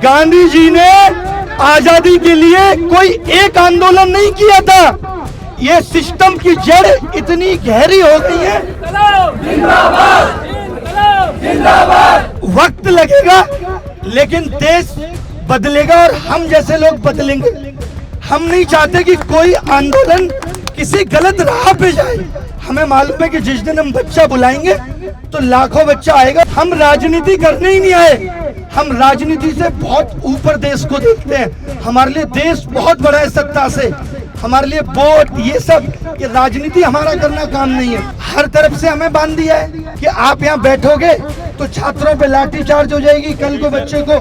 गांधी जी ने आजादी के लिए कोई एक आंदोलन नहीं किया था। ये सिस्टम की जड़ इतनी गहरी हो गई है। जिंदाबाद, जिंदाबाद। वक्त लगेगा लेकिन देश बदलेगा और हम जैसे लोग बदलेंगे। हम नहीं चाहते कि कोई आंदोलन किसी गलत राह पे जाए। हमें मालूम है कि जिस दिन हम बच्चा बुलाएंगे तो लाखों बच्चा आएगा। हम राजनीति करने ही नहीं आए, हम राजनीति से बहुत ऊपर देश को देखते हैं। हमारे लिए देश बहुत बड़ा है सत्ता से, हमारे लिए वोट ये सब, ये राजनीति हमारा करना काम नहीं है। हर तरफ से हमें बांध दिया है कि आप यहाँ बैठोगे तो छात्रों पे लाठीचार्ज हो जाएगी। कल को बच्चे को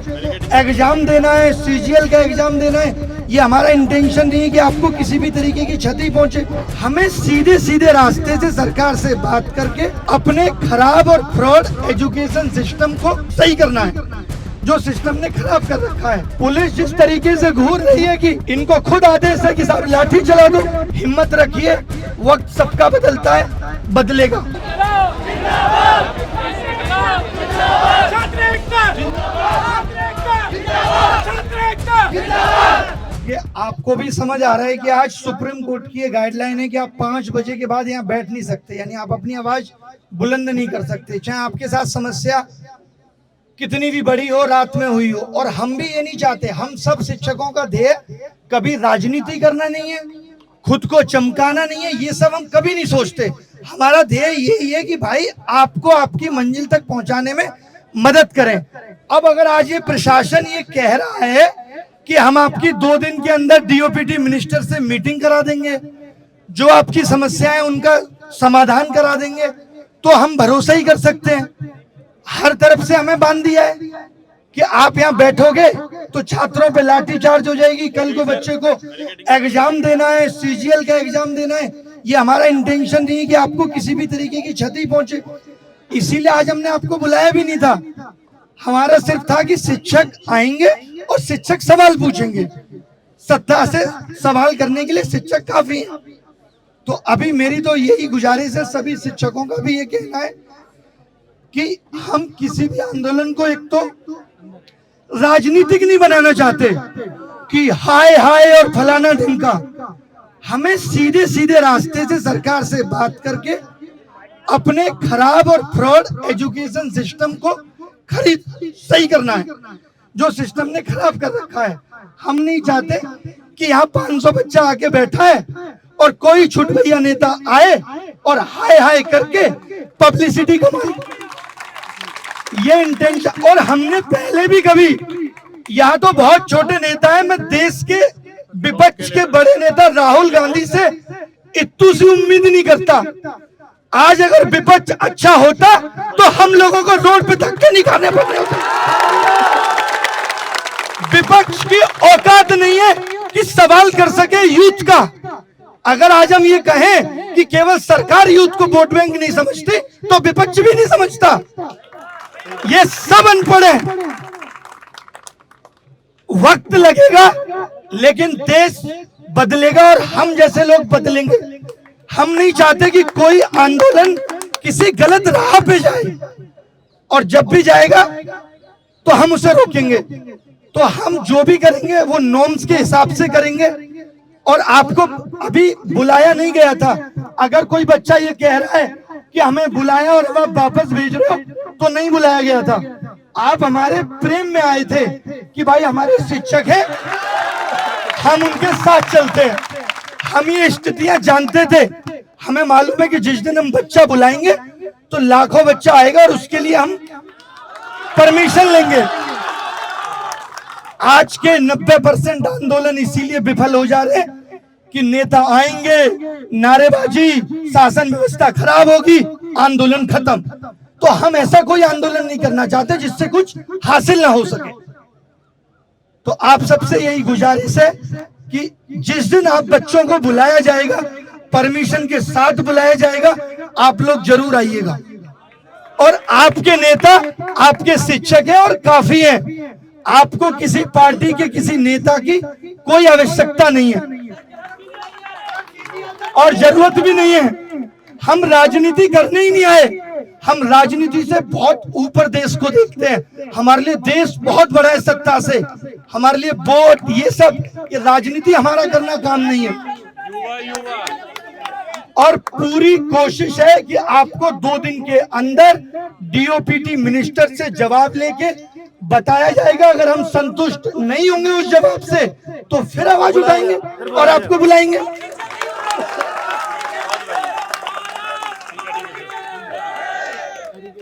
एग्जाम देना है, सीजीएल का एग्जाम देना है। ये हमारा इंटेंशन नहीं है कि आपको किसी भी तरीके की क्षति पहुंचे। हमें सीधे सीधे रास्ते से सरकार से बात करके अपने खराब और फ्रॉड एजुकेशन सिस्टम को सही करना है, जो सिस्टम ने खराब कर रखा है। पुलिस जिस तरीके से घूर रही है कि इनको खुद आदेश है कि साहब लाठी चला दो, हिम्मत रखिए, वक्त सबका बदलता है, बदलेगा। ये आपको भी समझ आ रहा है कि आज सुप्रीम कोर्ट की ये गाइडलाइन है कि आप 5 बजे के बाद यहाँ बैठ नहीं सकते, यानी आप अपनी आवाज बुलंद नहीं कर सकते, चाहे आपके साथ समस्या कितनी भी बड़ी हो, रात में हुई हो। और हम भी ये नहीं चाहते। हम सब शिक्षकों का ध्येय कभी राजनीति करना नहीं है, खुद को चमकाना नहीं है, ये सब हम कभी नहीं सोचते। हमारा ध्येय यही है कि भाई आपको आपकी मंजिल तक पहुंचाने में मदद करें। अब अगर आज ये प्रशासन ये कह रहा है कि हम आपकी 2 दिन के अंदर डीओपीटी मिनिस्टर से मीटिंग करा देंगे, जो आपकी समस्याएं उनका समाधान करा देंगे, तो हम भरोसा ही कर सकते हैं। हर तरफ से हमें बांध दिया है कि आप यहाँ बैठोगे तो छात्रों पे लाठीचार्ज हो जाएगी। कल को बच्चे को एग्जाम देना है, सीजीएल का एग्जाम देना है। ये हमारा इंटेंशन नहीं है कि आपको किसी भी तरीके की क्षति पहुंचे। इसीलिए आज हमने आपको बुलाया भी नहीं था। हमारा सिर्फ था कि शिक्षक आएंगे और शिक्षक सवाल पूछेंगे। सत्ता से सवाल करने के लिए शिक्षक काफी है। तो अभी मेरी तो यही गुजारिश है, सभी शिक्षकों का भी ये कहना है कि हम किसी भी आंदोलन को एक तो राजनीतिक नहीं बनाना चाहते कि हाय हाय और फलाना ढिमका। हमें सीधे सीधे रास्ते से सरकार से बात करके अपने खराब और फ्रॉड एजुकेशन सिस्टम को सही करना है, जो सिस्टम ने खराब कर रखा है। हम नहीं चाहते कि यहाँ 500 बच्चा आके बैठा है और कोई छुट भैया नेता आए और हाय हाय करके पब्लिसिटी कमाए। ये इंटेंशन। और हमने पहले भी कभी, यहाँ तो बहुत छोटे नेता है, मैं देश के विपक्ष के बड़े नेता राहुल गांधी से इतनी सी उम्मीद नहीं करता। आज अगर विपक्ष अच्छा होता तो हम लोगों को रोड पे धक्के नहीं खाने पड़ रहे होते। विपक्ष की औकात नहीं है कि सवाल कर सके यूथ का। अगर आज हम ये कहें कि केवल सरकार यूथ को वोट बैंक नहीं समझती, तो विपक्ष भी नहीं समझता। ये सब अनपढ़ है। वक्त लगेगा लेकिन देश बदलेगा और हम जैसे लोग बदलेंगे। हम नहीं चाहते कि कोई आंदोलन किसी गलत राह पे जाए, और जब भी जाएगा तो हम उसे रोकेंगे। तो हम जो भी करेंगे वो नॉर्म्स के हिसाब से करेंगे। और आपको अभी बुलाया नहीं गया था। अगर कोई बच्चा ये कह रहा है कि हमें बुलाया और अब आप वापस भेज रहे हो, तो नहीं बुलाया गया था। आप हमारे प्रेम में आए थे कि भाई हमारे शिक्षक हैं, हम उनके साथ चलते हैं। हम ये स्थितियां जानते थे। हमें मालूम है कि जिस दिन हम बच्चा बुलाएंगे तो लाखों बच्चा आएगा और उसके लिए हम परमिशन लेंगे। आज के 90% आंदोलन इसीलिए विफल हो जा रहे हैं कि नेता आएंगे, नारेबाजी, शासन व्यवस्था खराब होगी, आंदोलन खत्म। तो हम ऐसा कोई आंदोलन नहीं करना चाहते जिससे कुछ हासिल ना हो सके। तो आप सबसे यही गुजारिश है कि जिस दिन आप बच्चों को बुलाया जाएगा, परमिशन के साथ बुलाया जाएगा, आप लोग जरूर आइएगा। और आपके नेता आपके शिक्षक हैं और काफी हैं। आपको किसी पार्टी के किसी नेता की कोई आवश्यकता नहीं है और जरूरत भी नहीं है। हम राजनीति करने ही नहीं आए, हम राजनीति से बहुत ऊपर देश को देखते हैं। हमारे लिए देश बहुत बड़ा है सत्ता से, हमारे लिए वोट ये सब, ये राजनीति हमारा करना काम नहीं है। और पूरी कोशिश है कि आपको 2 दिन के अंदर डीओपीटी मिनिस्टर से जवाब लेके बताया जाएगा। अगर हम संतुष्ट नहीं होंगे उस जवाब से तो फिर आवाज उठाएंगे और आपको बुलाएंगे।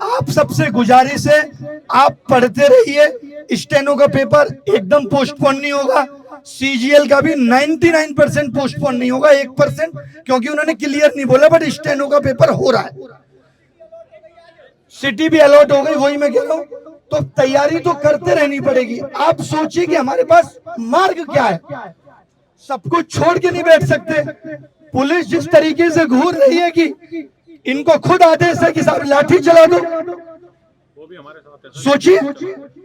आप सबसे गुजारिश है, आप पढ़ते रहिए। स्टेनो का पेपर एकदम पोस्टपोन नहीं होगा, सीजीएल का भी 99% पोस्टपोन नहीं होगा, 1% क्योंकि उन्होंने क्लियर नहीं बोला, बट स्टेनो का पेपर हो रहा है। सिटी भी अलॉट हो गई, वही मैं कह रहा हूं, तो तैयारी तो करते रहनी पड़ेगी। आप सोचिए कि हमारे पास मार्ग क्या है, सब कुछ छोड़ के नहीं बैठ सकते। पुलिस जिस तरीके से घूर रही है कि इनको खुद आदेश है कि साहब लाठी चला दो, वो भी हमारे साथ है। सोचिए,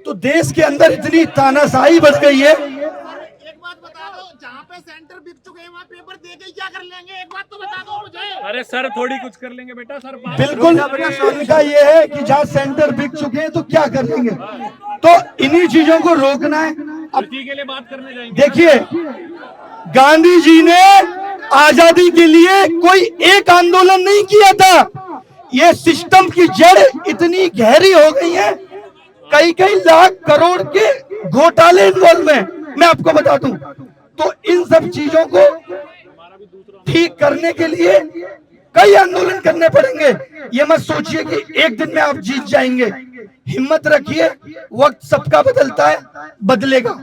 तो देश के अंदर इतनी तानाशाही बढ़ गई है। एक बात बता दो, जहाँ पे सेंटर बिक चुके हैं वहाँ पेपर दे के क्या कर लेंगे, एक बात तो बता दो मुझे। अरे सर थोड़ी कुछ कर लेंगे बेटा, सर बिल्कुल उनका ये है कि जहाँ सेंटर बिक चुके हैं तो क्या कर लेंगे, तो इन्हीं चीजों को रोकना है। अब के लिए बात करने जाएंगे। देखिए, गांधी जी ने आजादी के लिए कोई एक आंदोलन नहीं किया था। ये सिस्टम की जड़ इतनी गहरी हो गई है, कई लाख करोड़ के घोटाले इन्वॉल्व हैं, मैं आपको बता दूं। तो इन सब चीजों को ठीक करने के लिए कई आंदोलन करने पड़ेंगे। ये मत सोचिए कि एक दिन में आप जीत जाएंगे। हिम्मत रखिए, वक्त सबका बदलता है, बदलेगा।